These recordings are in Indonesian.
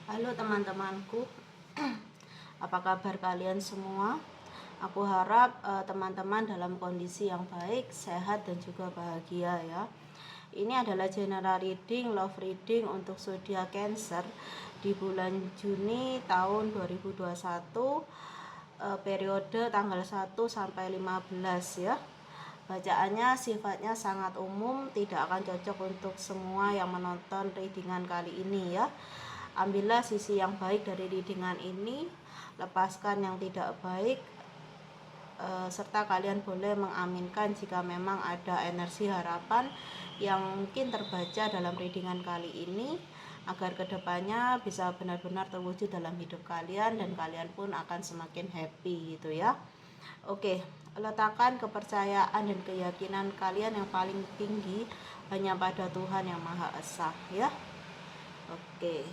Halo teman-temanku, apa kabar kalian semua? Aku harap teman-teman dalam kondisi yang baik, sehat dan juga bahagia ya. Ini adalah general reading, love reading untuk zodiak Cancer di bulan Juni tahun 2021, periode tanggal 1 sampai 15 ya. Bacaannya sifatnya sangat umum, tidak akan cocok untuk semua yang menonton readingan kali ini ya. Ambillah sisi yang baik dari readingan ini, lepaskan yang tidak baik, serta kalian boleh mengaminkan jika memang ada energi harapan yang mungkin terbaca dalam readingan kali ini, agar kedepannya bisa benar-benar terwujud dalam hidup kalian dan kalian pun akan semakin happy gitu ya. Oke, letakkan kepercayaan dan keyakinan kalian yang paling tinggi hanya pada Tuhan yang Maha Esa ya. Oke,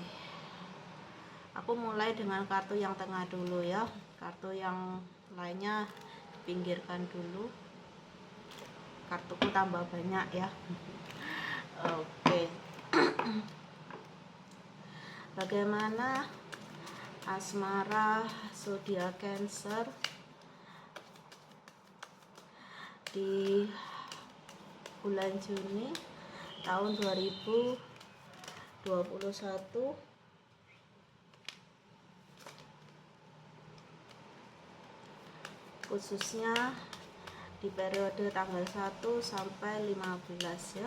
aku mulai dengan kartu yang tengah dulu ya. Kartu yang lainnya pinggirkan dulu. Kartuku tambah banyak ya. Oke. Bagaimana asmara zodiak Cancer di bulan Juni tahun 2021, khususnya di periode tanggal 1 sampai 15 ya.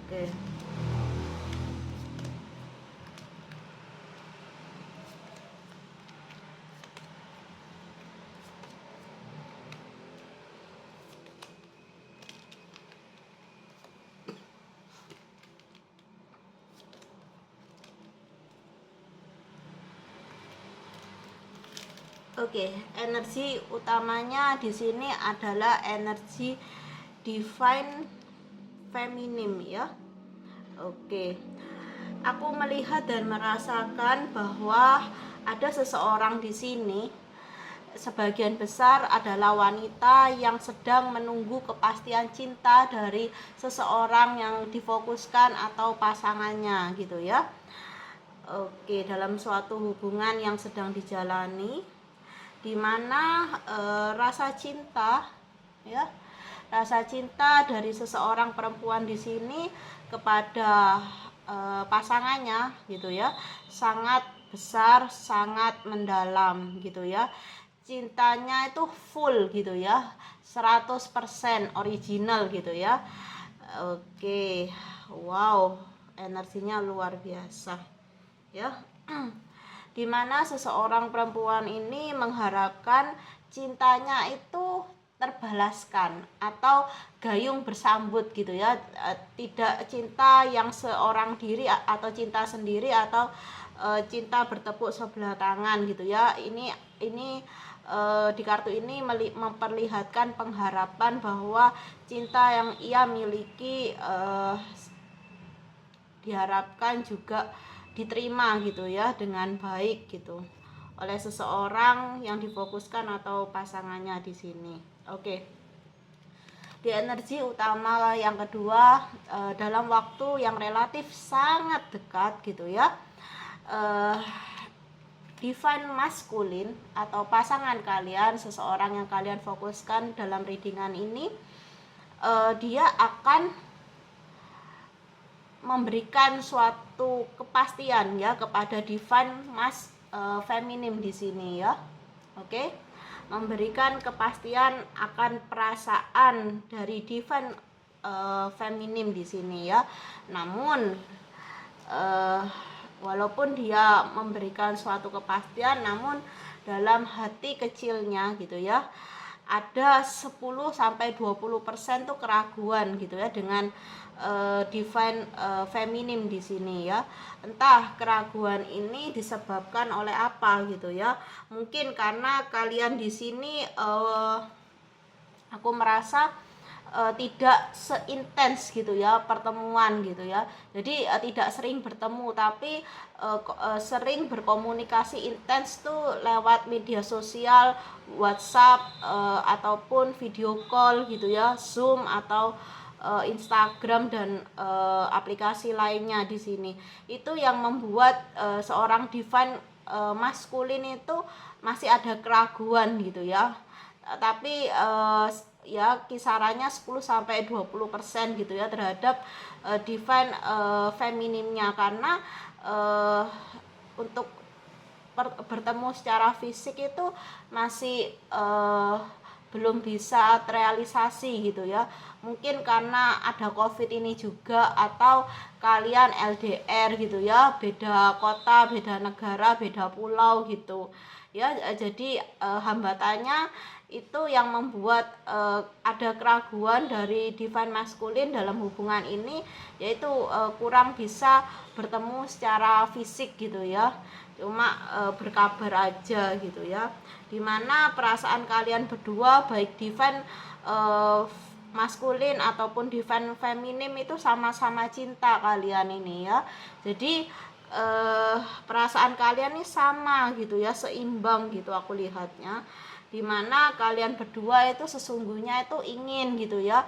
Oke. Oke, energi utamanya di sini adalah energi divine feminim ya. Oke. Aku melihat dan merasakan bahwa ada seseorang di sini, sebagian besar adalah wanita yang sedang menunggu kepastian cinta dari seseorang yang difokuskan atau pasangannya gitu ya. Oke, dalam suatu hubungan yang sedang dijalani, di mana rasa cinta ya, rasa cinta dari seseorang perempuan di sini kepada pasangannya gitu ya, sangat besar, sangat mendalam gitu ya. Cintanya itu full gitu ya, 100% original gitu ya. Oke, wow, energinya luar biasa ya. Dimana seseorang perempuan ini mengharapkan cintanya itu terbalaskan atau gayung bersambut gitu ya, tidak cinta yang seorang diri atau cinta sendiri atau cinta bertepuk sebelah tangan gitu ya. Ini di kartu ini memperlihatkan pengharapan bahwa cinta yang ia miliki diharapkan juga diterima gitu ya dengan baik gitu oleh seseorang yang difokuskan atau pasangannya di sini. Oke. Di energi utama yang kedua, dalam waktu yang relatif sangat dekat gitu ya, divine maskulin atau pasangan kalian, seseorang yang kalian fokuskan dalam readingan ini, dia akan memberikan suatu kepastian ya kepada divine feminim di sini ya. Oke. Memberikan kepastian akan perasaan dari divine feminim di sini ya. Namun walaupun dia memberikan suatu kepastian, namun dalam hati kecilnya gitu ya, ada 10 sampai 20% tuh keraguan gitu ya dengan divine feminim di sini ya. Entah keraguan ini disebabkan oleh apa gitu ya. Mungkin karena kalian di sini aku merasa tidak seintens gitu ya pertemuan gitu ya. Jadi tidak sering bertemu, tapi sering berkomunikasi intens tuh lewat media sosial, WhatsApp, ataupun video call gitu ya, Zoom atau Instagram dan aplikasi lainnya di sini. Itu yang membuat seorang divine maskulin itu masih ada keraguan gitu ya. Tapi ya kisarannya 10-20% gitu ya terhadap divine femininnya, karena untuk bertemu secara fisik itu masih belum bisa terrealisasi gitu ya. Mungkin karena ada COVID ini juga, atau kalian LDR gitu ya, beda kota, beda negara, beda pulau gitu ya. Jadi hambatannya itu yang membuat ada keraguan dari divine maskulin dalam hubungan ini, yaitu kurang bisa bertemu secara fisik gitu ya, cuma berkabar aja gitu ya. Dimana perasaan kalian berdua, baik divine maskulin ataupun divine feminim, itu sama-sama cinta kalian ini ya. Jadi perasaan kalian ini sama gitu ya, seimbang gitu aku lihatnya. Dimana kalian berdua itu sesungguhnya itu ingin gitu ya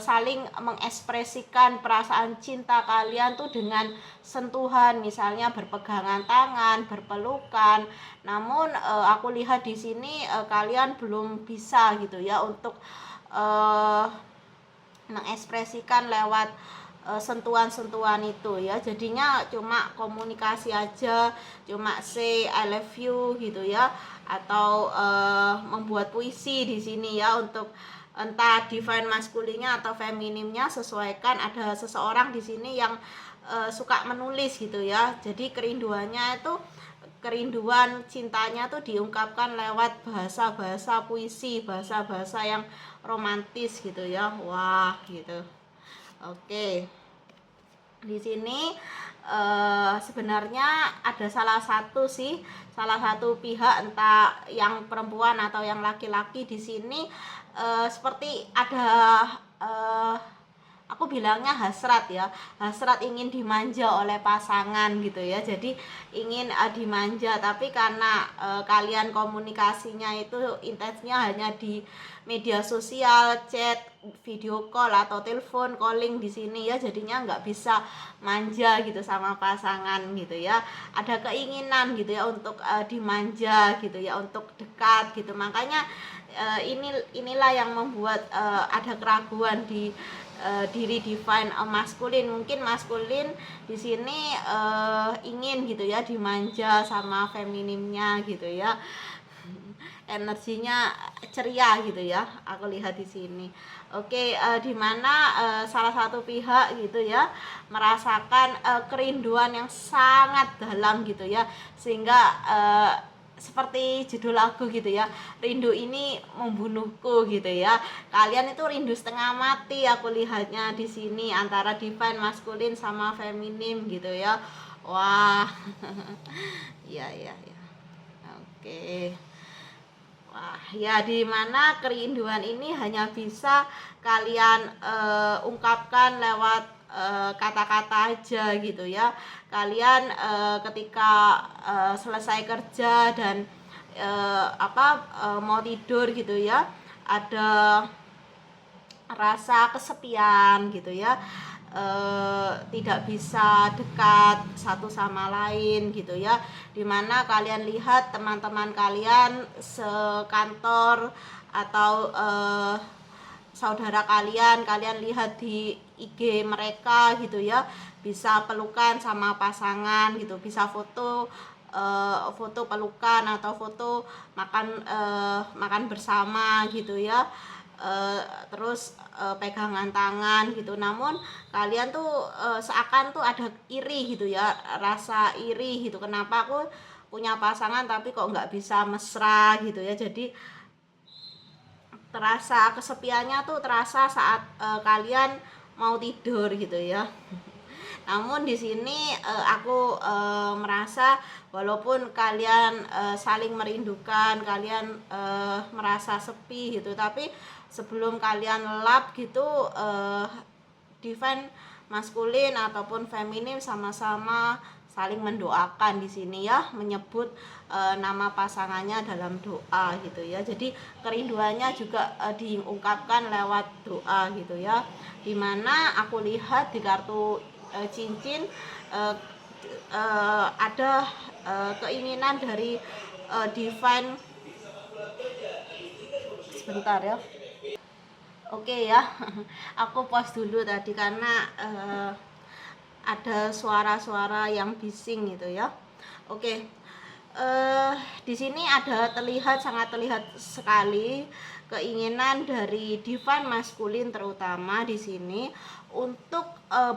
saling mengekspresikan perasaan cinta kalian tuh dengan sentuhan, misalnya berpegangan tangan, berpelukan. Namun aku lihat di sini kalian belum bisa gitu ya untuk mengekspresikan lewat sentuhan-sentuhan itu ya. Jadinya cuma komunikasi aja, cuma say I love you gitu ya, atau membuat puisi di sini ya, untuk entah divine maskulinnya atau feminimnya sesuaikan. Ada seseorang di sini yang suka menulis gitu ya. Jadi kerinduannya itu, kerinduan cintanya tuh diungkapkan lewat bahasa-bahasa puisi, bahasa-bahasa yang romantis gitu ya. Wah gitu. Oke. Di sini sebenarnya ada salah satu pihak, entah yang perempuan atau yang laki-laki di sini, seperti ada aku bilangnya hasrat ya, hasrat ingin dimanja oleh pasangan gitu ya. Jadi ingin dimanja, tapi karena kalian komunikasinya itu intensnya hanya di media sosial, chat, video call atau telepon calling di sini ya, jadinya nggak bisa manja gitu sama pasangan gitu ya. Ada keinginan gitu ya untuk dimanja gitu ya, untuk dekat gitu. Makanya inilah yang membuat ada keraguan di diri divine maskulin. Mungkin maskulin di sini ingin gitu ya dimanja sama feminimnya gitu ya, energinya ceria gitu ya, aku lihat di sini. Oke, dimana salah satu pihak gitu ya merasakan kerinduan yang sangat dalam gitu ya, sehingga seperti judul lagu gitu ya, rindu ini membunuhku gitu ya. Kalian itu rindu setengah mati aku lihatnya di sini, antara divine maskulin sama feminim gitu ya. Wah. Iya ya ya. Oke. Wah, ya, di mana kerinduan ini hanya bisa kalian ungkapkan lewat kata-kata aja gitu ya. Kalian ketika selesai kerja dan mau tidur gitu ya, ada rasa kesepian gitu ya, tidak bisa dekat satu sama lain gitu ya. Dimana kalian lihat teman-teman kalian sekantor atau saudara kalian lihat di IG mereka gitu ya, bisa pelukan sama pasangan gitu, bisa foto foto pelukan atau foto makan bersama gitu ya. Terus pegangan tangan gitu. Namun kalian tuh seakan tuh ada iri gitu ya, rasa iri gitu, kenapa aku punya pasangan tapi kok nggak bisa mesra gitu ya. Jadi terasa kesepiannya tuh terasa saat kalian mau tidur gitu ya. Namun di sini aku merasa walaupun kalian saling merindukan, kalian merasa sepi gitu, tapi sebelum kalian lap gitu, divine maskulin ataupun feminin sama-sama saling mendoakan di sini ya, menyebut nama pasangannya dalam doa gitu ya. Jadi kerinduannya juga diungkapkan lewat doa gitu ya. Dimana aku lihat di kartu cincin ada keinginan dari divine, sebentar ya. Oke ya, aku pause dulu tadi karena ada suara-suara yang bising gitu ya. Oke, di sini ada sangat terlihat sekali keinginan dari divine maskulin terutama di sini untuk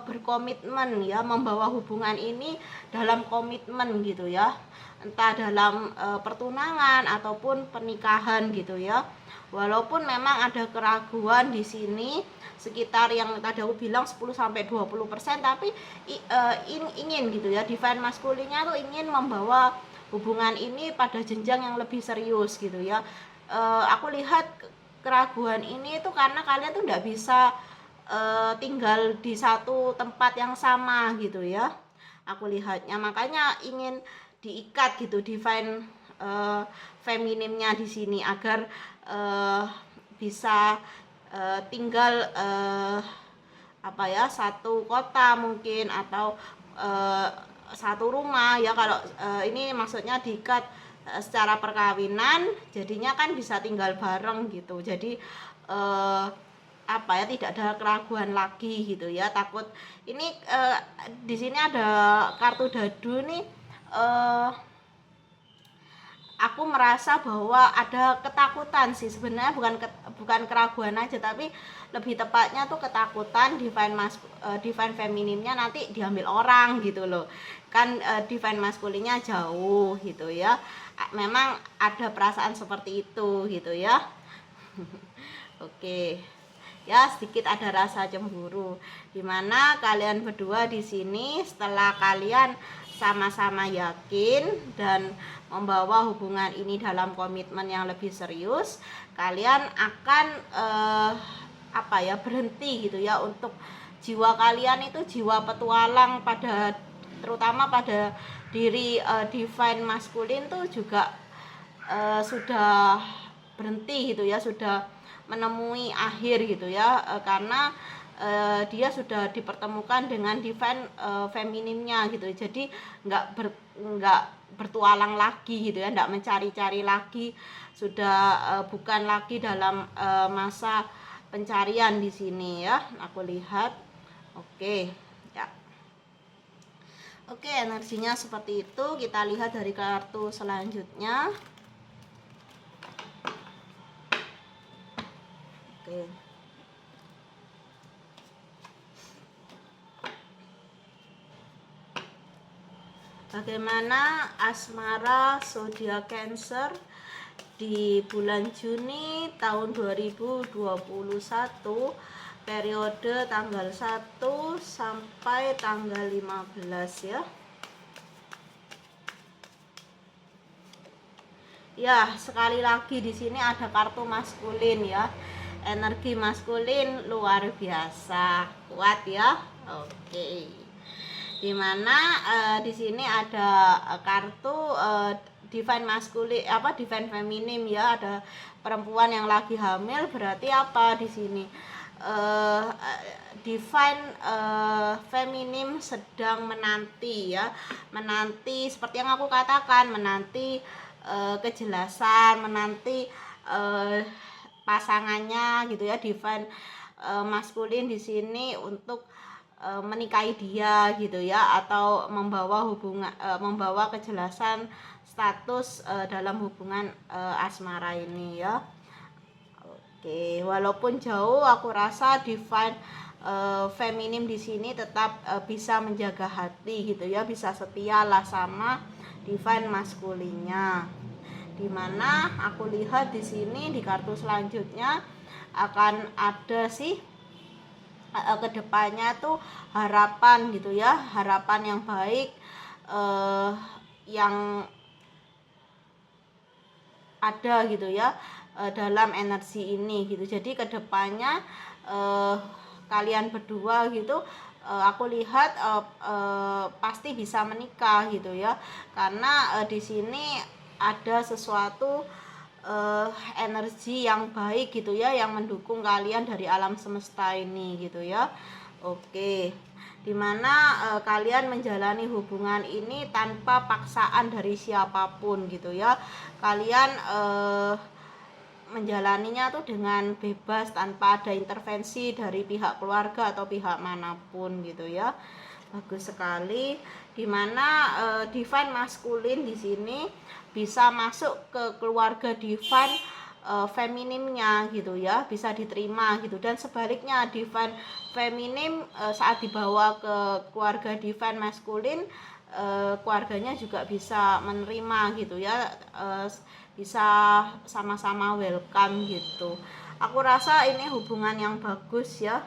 berkomitmen ya, membawa hubungan ini dalam komitmen gitu ya, entah dalam pertunangan ataupun pernikahan gitu ya. Walaupun memang ada keraguan di sini sekitar yang tadi aku bilang 10-20%, tapi ingin gitu ya, divine maskulinnya tuh ingin membawa hubungan ini pada jenjang yang lebih serius gitu ya. Aku lihat keraguan ini tuh karena kalian tuh nggak bisa tinggal di satu tempat yang sama gitu ya. Aku lihatnya makanya ingin diikat gitu divine feminimnya di sini agar bisa tinggal apa ya, satu kota mungkin atau satu rumah ya. Kalau ini maksudnya diikat secara perkawinan, jadinya kan bisa tinggal bareng gitu. Jadi apa ya, tidak ada keraguan lagi gitu ya. Takut ini di sini ada kartu dadu nih. Aku merasa bahwa ada ketakutan sih sebenarnya, bukan keraguan aja, tapi lebih tepatnya tuh ketakutan divine femininnya nanti diambil orang gitu loh kan. Divine maskulinnya jauh gitu ya, memang ada perasaan seperti itu gitu ya. Oke ya, sedikit ada rasa cemburu dimana kalian berdua di sini setelah kalian sama-sama yakin dan membawa hubungan ini dalam komitmen yang lebih serius, kalian akan apa ya, berhenti gitu ya. Untuk jiwa kalian itu jiwa petualang, terutama pada diri divine maskulin tuh juga sudah berhenti gitu ya, sudah menemui akhir gitu ya, karena dia sudah dipertemukan dengan divine femininnya gitu. Jadi nggak bertualang lagi gitu ya, nggak mencari-cari lagi, sudah bukan lagi dalam masa pencarian di sini ya, aku lihat. Oke ya, oke, energinya seperti itu. Kita lihat dari kartu selanjutnya. Oke, bagaimana asmara zodiak Cancer di bulan Juni tahun 2021, periode tanggal 1 sampai tanggal 15 ya. Ya, sekali lagi di sini ada kartu maskulin ya. Energi maskulin luar biasa kuat ya. Oke. Dimana di sini ada kartu divine maskulin, divine feminim ya. Ada perempuan yang lagi hamil, berarti apa di sini? Divine feminim sedang menanti ya, menanti seperti yang aku katakan, menanti kejelasan, menanti pasangannya gitu ya. Divine maskulin di sini untuk menikahi dia gitu ya, atau membawa kejelasan status dalam hubungan asmara ini ya. Oke, walaupun jauh, aku rasa divine feminim di sini tetap bisa menjaga hati gitu ya, bisa setia lah sama divine maskulinnya. Dimana aku lihat di sini di kartu selanjutnya akan ada sih kedepannya tuh harapan gitu ya, harapan yang baik yang ada gitu ya dalam energi ini gitu. Jadi kedepannya kalian berdua gitu aku lihat pasti bisa menikah gitu ya, karena di sini ada sesuatu energi yang baik gitu ya, yang mendukung kalian dari alam semesta ini gitu ya. Oke, dimana kalian menjalani hubungan ini tanpa paksaan dari siapapun gitu ya. Kalian menjalaninya tuh dengan bebas tanpa ada intervensi dari pihak keluarga atau pihak manapun gitu ya. Bagus sekali, dimana divine maskulin di sini bisa masuk ke keluarga divine feminimnya gitu ya, bisa diterima gitu, dan sebaliknya divine feminim saat dibawa ke keluarga divine maskulin keluarganya juga bisa menerima gitu ya, bisa sama-sama welcome gitu. Aku rasa ini hubungan yang bagus ya.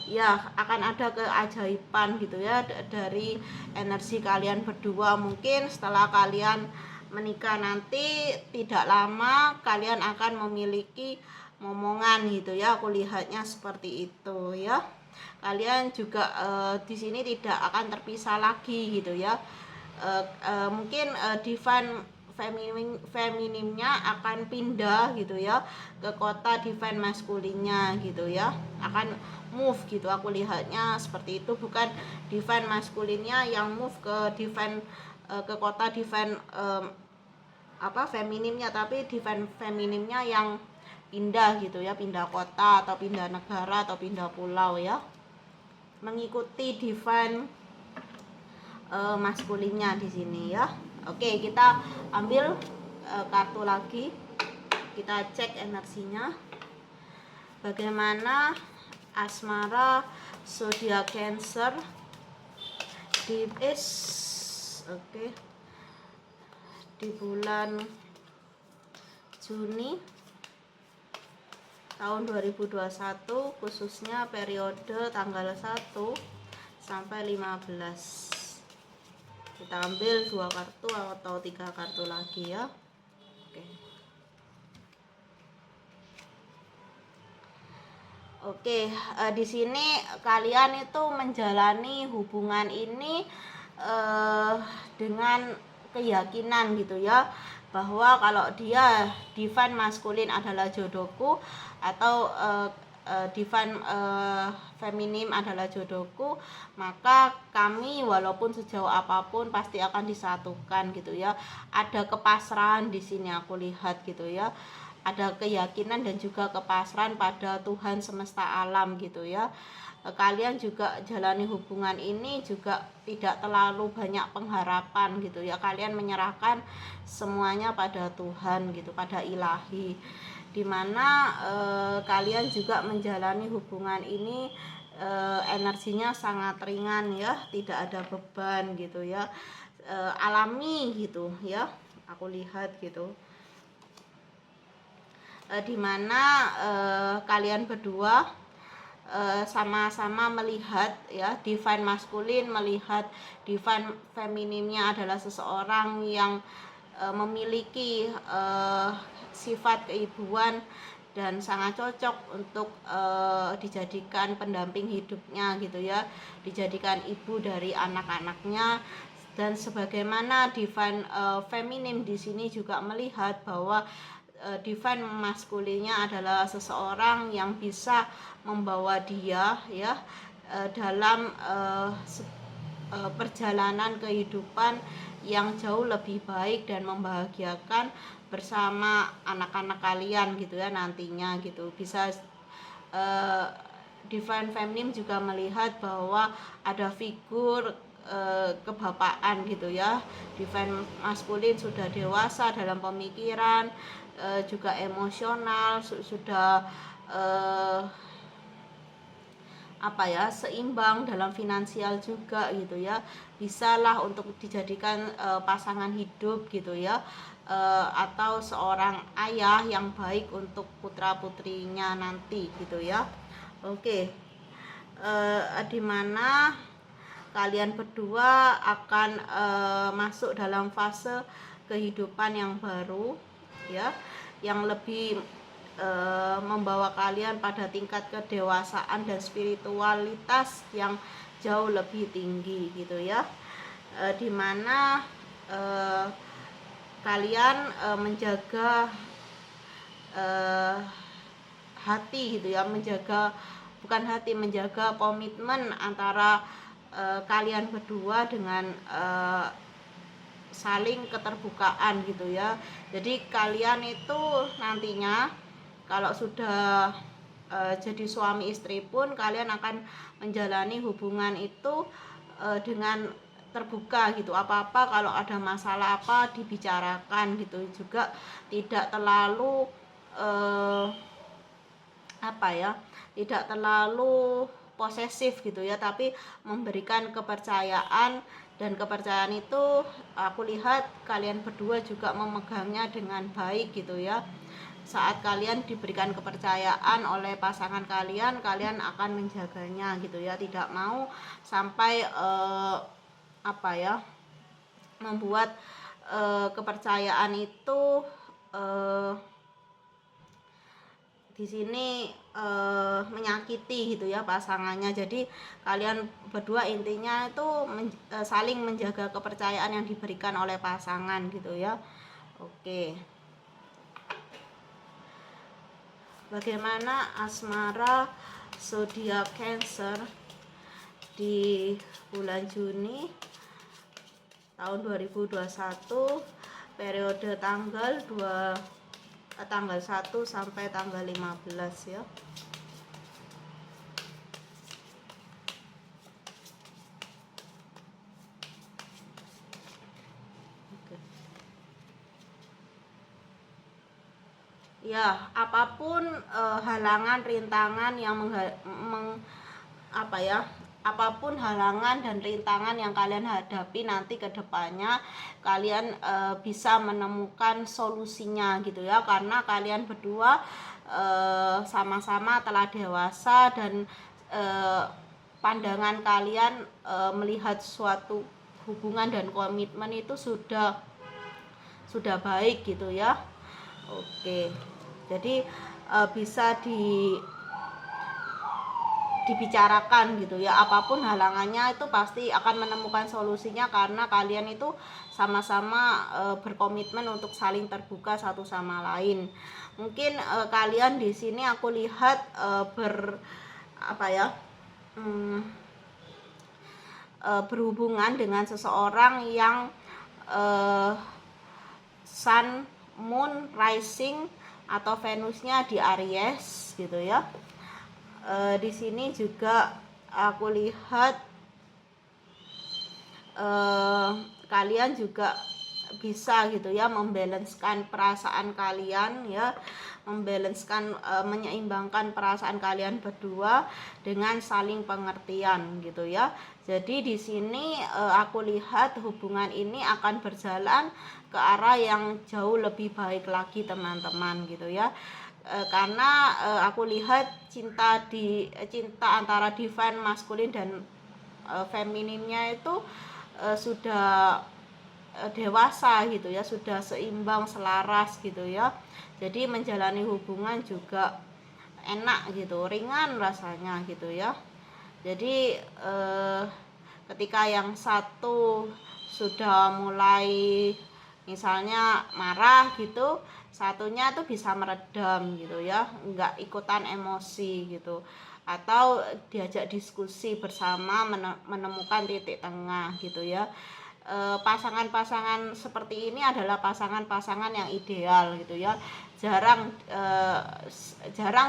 Ya, akan ada keajaiban gitu ya dari energi kalian berdua. Mungkin setelah kalian menikah nanti tidak lama kalian akan memiliki momongan gitu ya. Aku lihatnya seperti itu ya. Kalian juga di sini tidak akan terpisah lagi gitu ya. Mungkin divine feminimnya akan pindah gitu ya ke kota divine maskulinnya gitu ya, akan move gitu. Aku lihatnya seperti itu, bukan divine maskulinnya yang move ke divine ke kota divine feminimnya, tapi divine feminimnya yang pindah gitu ya, pindah kota atau pindah negara atau pindah pulau ya, mengikuti divine maskulinnya di sini ya. Oke, kita ambil kartu lagi, kita cek energinya bagaimana asmara zodiak Cancer di di bulan Juni tahun 2021, khususnya periode tanggal 1 sampai 15. Kita ambil 2 kartu atau 3 kartu lagi ya. Oke, di sini kalian itu menjalani hubungan ini dengan keyakinan gitu ya, bahwa kalau dia divine maskulin adalah jodohku atau divine feminim adalah jodohku, maka kami walaupun sejauh apapun pasti akan disatukan gitu ya. Ada kepasrahan di sini aku lihat gitu ya. Ada keyakinan dan juga kepasrahan pada Tuhan semesta alam gitu ya. Kalian juga jalani hubungan ini juga tidak terlalu banyak pengharapan gitu ya. Kalian menyerahkan semuanya pada Tuhan gitu, pada ilahi, dimana kalian juga menjalani hubungan ini energinya sangat ringan ya, tidak ada beban gitu ya, alami gitu ya, aku lihat gitu. Dimana kalian berdua sama-sama melihat ya, divine maskulin melihat divine feminimnya adalah seseorang yang memiliki sifat keibuan dan sangat cocok untuk dijadikan pendamping hidupnya gitu ya, dijadikan ibu dari anak-anaknya. Dan sebagaimana divine feminim di sini juga melihat bahwa divine maskulinnya adalah seseorang yang bisa membawa dia ya dalam perjalanan kehidupan yang jauh lebih baik dan membahagiakan bersama anak-anak kalian gitu ya nantinya gitu. Bisa divine feminine juga melihat bahwa ada figur kebapaan gitu ya. Divine maskulin sudah dewasa dalam pemikiran, juga emosional, sudah seimbang dalam finansial juga gitu ya, bisalah untuk dijadikan pasangan hidup gitu ya, atau seorang ayah yang baik untuk putra putrinya nanti gitu ya. Oke, dimana kalian berdua akan masuk dalam fase kehidupan yang baru ya, yang lebih membawa kalian pada tingkat kedewasaan dan spiritualitas yang jauh lebih tinggi gitu ya, dimana kalian menjaga hati gitu ya, menjaga komitmen antara kalian berdua dengan saling keterbukaan gitu ya. Jadi kalian itu nantinya kalau sudah jadi suami istri pun kalian akan menjalani hubungan itu dengan terbuka gitu. Apa-apa kalau ada masalah apa dibicarakan gitu, juga tidak terlalu tidak terlalu posesif gitu ya, tapi memberikan kepercayaan, dan kepercayaan itu aku lihat kalian berdua juga memegangnya dengan baik gitu ya. Saat kalian diberikan kepercayaan oleh pasangan kalian, kalian akan menjaganya gitu ya, tidak mau sampai membuat kepercayaan itu di sini menyakiti gitu ya pasangannya. Jadi kalian berdua intinya itu saling menjaga kepercayaan yang diberikan oleh pasangan gitu ya. Oke. Bagaimana asmara zodiak Cancer di bulan Juni tahun 2021, periode tanggal 1 sampai tanggal 15 ya. Ya, apapun halangan, rintangan yang apapun halangan dan rintangan yang kalian hadapi nanti ke depannya, kalian bisa menemukan solusinya gitu ya, karena kalian berdua sama-sama telah dewasa, dan pandangan kalian melihat suatu hubungan dan komitmen itu sudah baik gitu ya. Oke. Jadi bisa dibicarakan gitu ya, apapun halangannya itu pasti akan menemukan solusinya, karena kalian itu sama-sama berkomitmen untuk saling terbuka satu sama lain. Mungkin kalian di sini aku lihat berhubungan dengan seseorang yang Sun, Moon, Rising atau Venusnya di Aries gitu ya. Di sini juga aku lihat kalian juga bisa gitu ya membalanskan perasaan kalian ya, menyeimbangkan perasaan kalian berdua dengan saling pengertian gitu ya. Jadi di sini aku lihat hubungan ini akan berjalan ke arah yang jauh lebih baik lagi teman-teman gitu ya. Karena aku lihat cinta antara divine maskulin dan femininnya itu sudah dewasa gitu ya, sudah seimbang, selaras gitu ya. Jadi menjalani hubungan juga enak gitu, ringan rasanya gitu ya. Jadi ketika yang satu sudah mulai misalnya marah gitu, satunya tuh bisa meredam gitu ya, nggak ikutan emosi gitu, atau diajak diskusi bersama menemukan titik tengah gitu ya. Pasangan-pasangan seperti ini adalah pasangan-pasangan yang ideal gitu ya. Jarang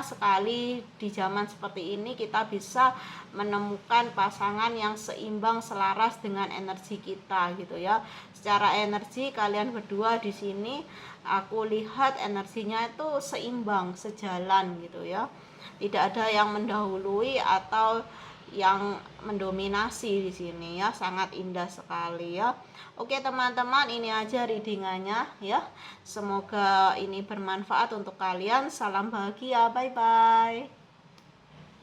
sekali di zaman seperti ini kita bisa menemukan pasangan yang seimbang, selaras dengan energi kita gitu ya. Secara energi kalian berdua di sini aku lihat energinya itu seimbang, sejalan gitu ya. Tidak ada yang mendahului atau yang mendominasi di sini ya, sangat indah sekali ya. Oke teman-teman, ini aja readingannya ya. Semoga ini bermanfaat untuk kalian. Salam bahagia, bye bye.